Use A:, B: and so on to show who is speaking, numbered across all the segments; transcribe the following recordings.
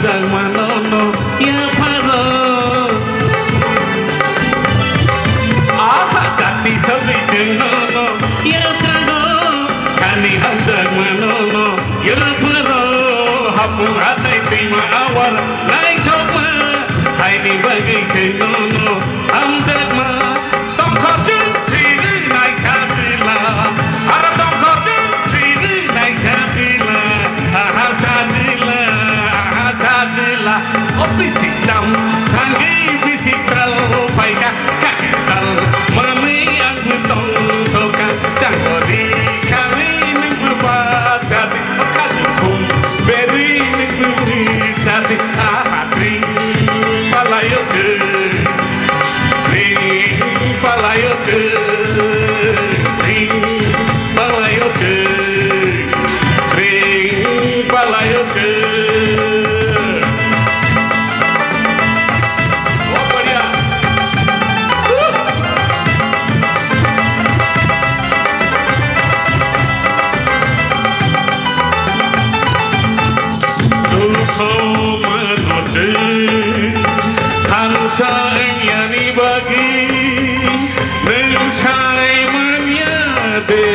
A: handang manono ya paro jati sabi jenono ya tano kani handang manono ya paro hapung atai terima awal naik coba hai ni bagi jenono handang ma tong khajun diri naik kabila harap tong khajun diri naik kabila hasadila hasadila ofis hitam sangi bisikal baikah kakal mami aku tong soka janggori kami berbuat hati kasukum beri hati ahadri palayoke palayoke palayoke palayoke sayang bagi mencari menyade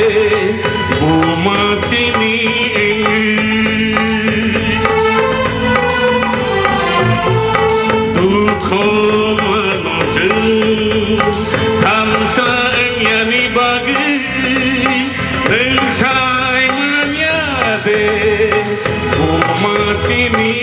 A: umat ini duka menuju kan sayang bagi mencari menyade umat ini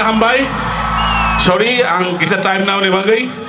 A: Hambai, sorry, ang kisa time now ni Bagay.